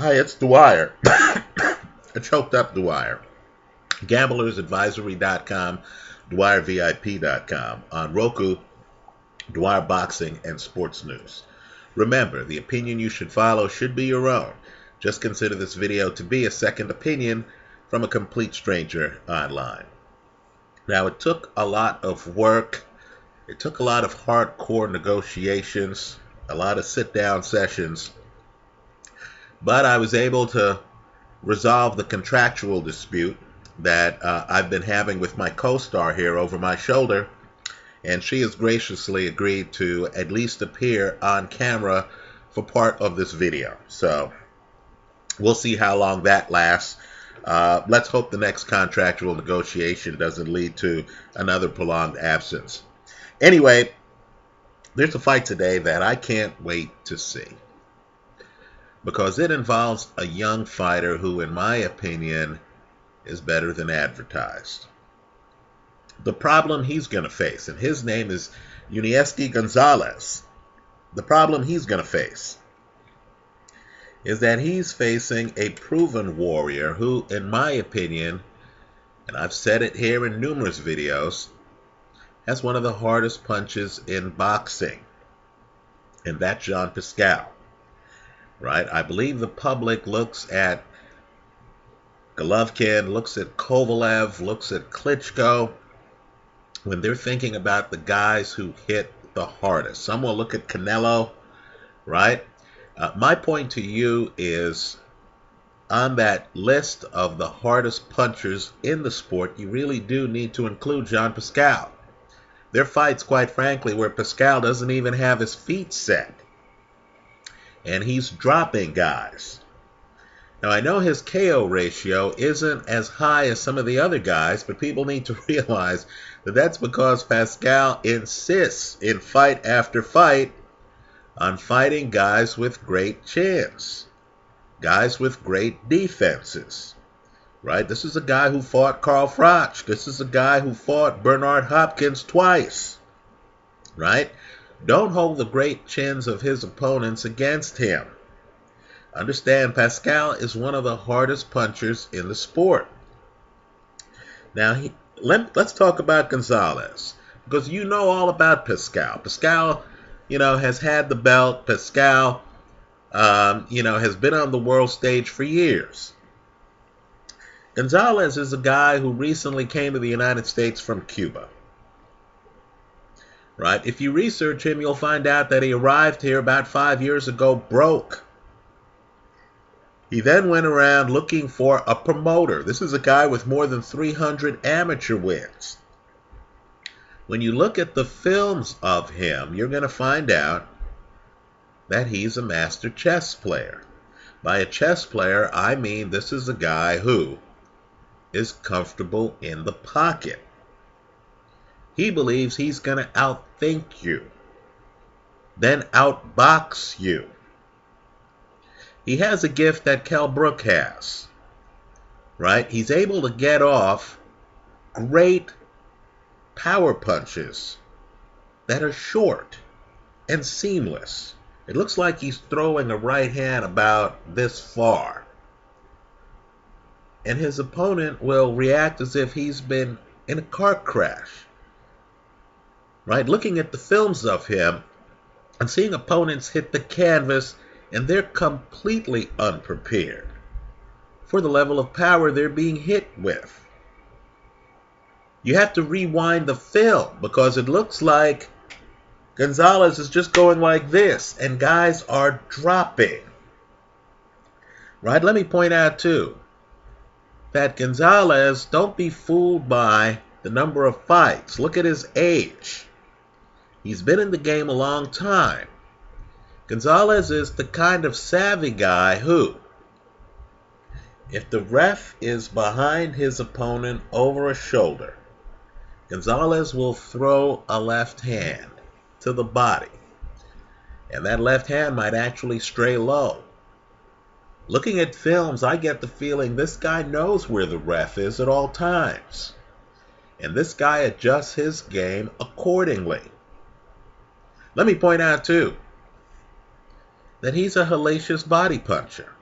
Hi, it's Dwyer. A choked up Dwyer. GamblersAdvisory.com, dwyervip.com. On Roku, Dwyer Boxing and Sports News. Remember, the opinion you should follow should be your own. Just consider this video to be a second opinion from a complete stranger online. Now, it took a lot of work. It took a lot of hardcore negotiations, a lot of sit-down sessions. But I was able to resolve the contractual dispute that I've been having with my co-star here over my shoulder, and she has graciously agreed to at least appear on camera for part of this video. So we'll see how long that lasts. Let's hope the next contractual negotiation doesn't lead to another prolonged absence. Anyway, there's a fight today that I can't wait to see, because it involves a young fighter who, in my opinion, is better than advertised. The problem he's going to face, and his name is Yuniesky Gonzalez, the problem he's going to face is that he's facing a proven warrior who, in my opinion, and I've said it here in numerous videos, has one of the hardest punches in boxing, and that's Pascal. Right? I believe the public looks at Golovkin, looks at Kovalev, looks at Klitschko when they're thinking about the guys who hit the hardest. Some will look at Canelo, right? My point to you is, on that list of the hardest punchers in the sport, you really do need to include Pascal. There are fights, quite frankly, where Pascal doesn't even have his feet set, and he's dropping guys. Now, I know his KO ratio isn't as high as some of the other guys, but people need to realize that that's because Pascal insists in fight after fight on fighting guys with great chins, guys with great defenses, right? This is a guy who fought Carl Froch. This is a guy who fought Bernard Hopkins twice, right? Don't hold the great chins of his opponents against him. Understand, Pascal is one of the hardest punchers in the sport. Now, let's talk about Gonzalez, because you know all about Pascal. Pascal, has had the belt. Pascal, has been on the world stage for years. Gonzalez is a guy who recently came to the United States from Cuba. Right? If you research him, you'll find out that he arrived here about 5 years ago broke. He then went around looking for a promoter. This is a guy with more than 300 amateur wins. When you look at the films of him, you're going to find out that he's a master chess player. By a chess player, I mean this is a guy who is comfortable in the pocket. He believes he's going to outthink you, then outbox you. He has a gift that Kell Brook has, right? He's able to get off great power punches that are short and seamless. It looks like he's throwing a right hand about this far, and his opponent will react as if he's been in a car crash. Right? Looking at the films of him and seeing opponents hit the canvas, and they're completely unprepared for the level of power they're being hit with. You have to rewind the film, because it looks like Gonzalez is just going like this, and guys are dropping. Right? Let me point out, too, that Gonzalez, don't be fooled by the number of fights. Look at his age. He's been in the game a long time. Gonzalez is the kind of savvy guy who, if the ref is behind his opponent over a shoulder, Gonzalez will throw a left hand to the body, and that left hand might actually stray low. Looking at films, I get the feeling this guy knows where the ref is at all times, and this guy adjusts his game accordingly. Let me point out, too, that he's a hellacious body puncher.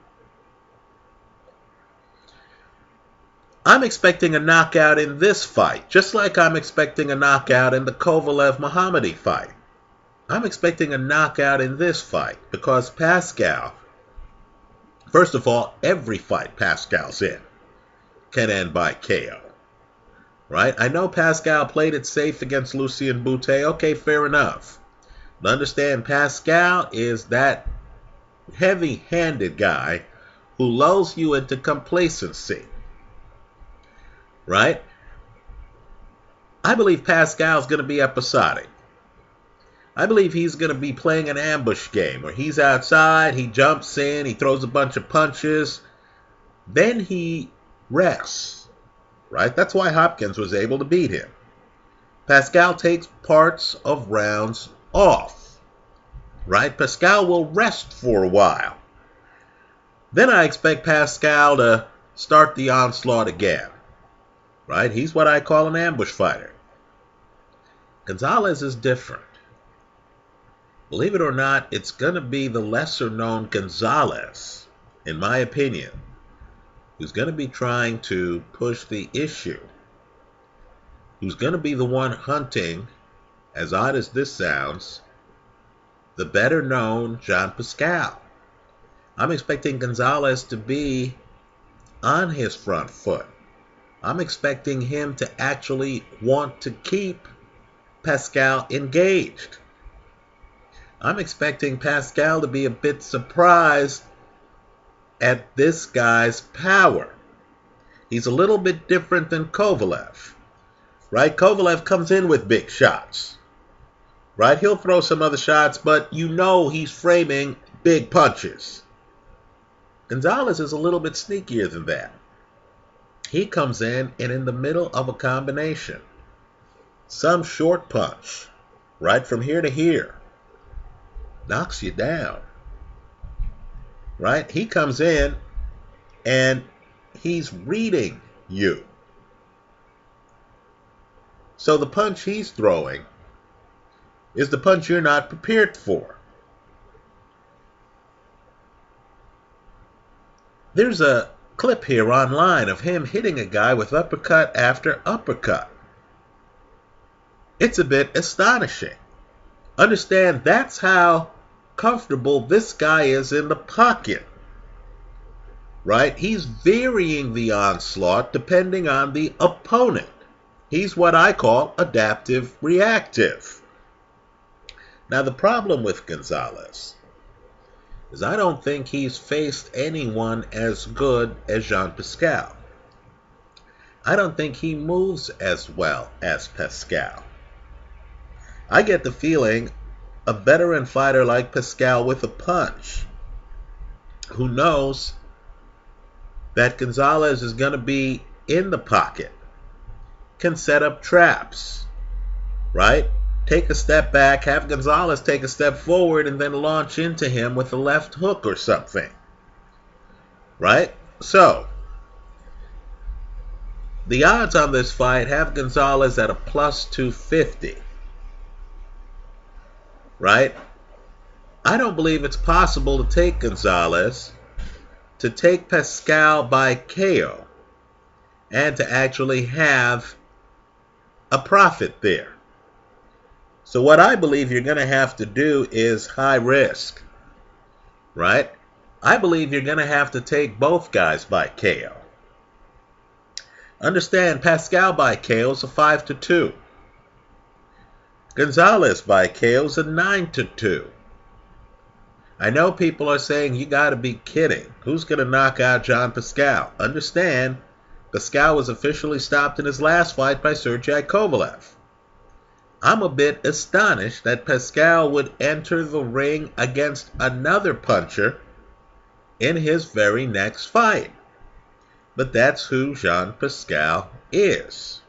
I'm expecting a knockout in this fight, just like I'm expecting a knockout in the Kovalev-Muhammadi fight. I'm expecting a knockout in this fight because Pascal, first of all, every fight Pascal's in can end by KO. Right? I know Pascal played it safe against Lucien Boutte. Okay, fair enough. But understand, Pascal is that heavy-handed guy who lulls you into complacency. Right? I believe Pascal's going to be episodic. I believe he's going to be playing an ambush game where he's outside, he jumps in, he throws a bunch of punches, then he rests. Right? That's why Hopkins was able to beat him. Pascal takes parts of rounds off. Right? Pascal will rest for a while. Then I expect Pascal to start the onslaught again. Right? He's what I call an ambush fighter. Gonzalez is different. Believe it or not, it's going to be the lesser-known Gonzalez, in my opinion, who's going to be trying to push the issue, who's going to be the one hunting, as odd as this sounds, the better-known Jean Pascal. I'm expecting Gonzalez to be on his front foot. I'm expecting him to actually want to keep Pascal engaged. I'm expecting Pascal to be a bit surprised at this guy's power. He's a little bit different than Kovalev. Right? Kovalev comes in with big shots. Right? He'll throw some other shots, but you know he's framing big punches. Gonzalez is a little bit sneakier than that. He comes in and in the middle of a combination. Some short punch, right from here to here, knocks you down. Right? He comes in and he's reading you. So the punch he's throwing is the punch you're not prepared for. There's a clip here online of him hitting a guy with uppercut after uppercut. It's a bit astonishing. Understand, that's how comfortable this guy is in the pocket. Right? He's varying the onslaught depending on the opponent. He's what I call adaptive reactive. Now the problem with Gonzalez is I don't think he's faced anyone as good as Jean Pascal. I don't think he moves as well as Pascal. I get the feeling a veteran fighter like Pascal with a punch, who knows that Gonzalez is going to be in the pocket, can set up traps, right? Take a step back, have Gonzalez take a step forward, and then launch into him with a left hook or something. Right? So, the odds on this fight have Gonzalez at a plus 250. Right? I don't believe it's possible to take Gonzalez, to take Pascal by KO, and to actually have a profit there. So what I believe you're going to have to do is high risk, right? I believe you're going to have to take both guys by KO. Understand, Pascal by KO is a 5-2. Gonzalez by KO is a 9-2. I know people are saying, you got to be kidding. Who's going to knock out Jean Pascal? Understand, Pascal was officially stopped in his last fight by Sergey Kovalev. I'm a bit astonished that Pascal would enter the ring against another puncher in his very next fight. But that's who Jean Pascal is.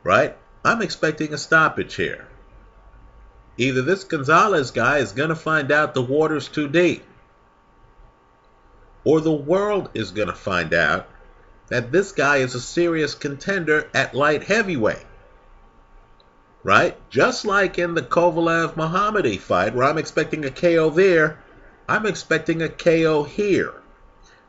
Right? I'm expecting a stoppage here. Either this Gonzalez guy is going to find out the water's too deep, or the world is going to find out that this guy is a serious contender at light heavyweight. Right? Just like in the Kovalev-Muhammadi fight, where I'm expecting a KO there, I'm expecting a KO here.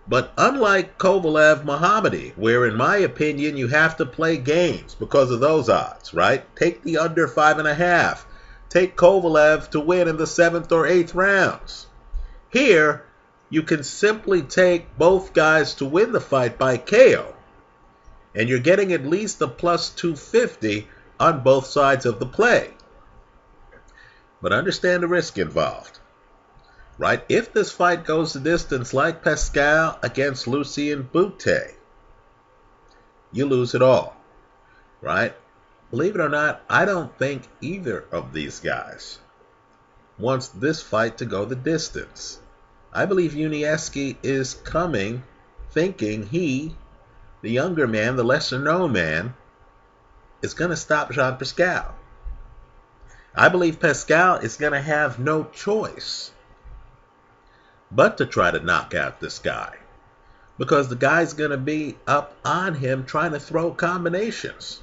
But unlike Kovalev-Muhammadi, where in my opinion you have to play games because of those odds, right? Take the under 5.5. Take Kovalev to win in the 7th or 8th rounds. Here, you can simply take both guys to win the fight by KO. And you're getting at least a plus 250 on both sides of the play. But understand the risk involved. Right? If this fight goes the distance like Pascal against Lucien Boutte, you lose it all. Right? Believe it or not, I don't think either of these guys wants this fight to go the distance. I believe Yuniesky is coming thinking he, the younger man, the lesser known man, is going to stop Jean Pascal. I believe Pascal is going to have no choice but to try to knock out this guy, because the guy's going to be up on him trying to throw combinations.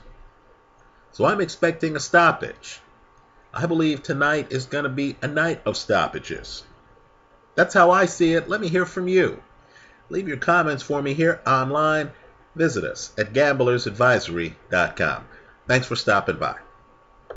So I'm expecting a stoppage. I believe tonight is going to be a night of stoppages. That's how I see it. Let me hear from you. Leave your comments for me here online. Visit us at gamblersadvisory.com. Thanks for stopping by.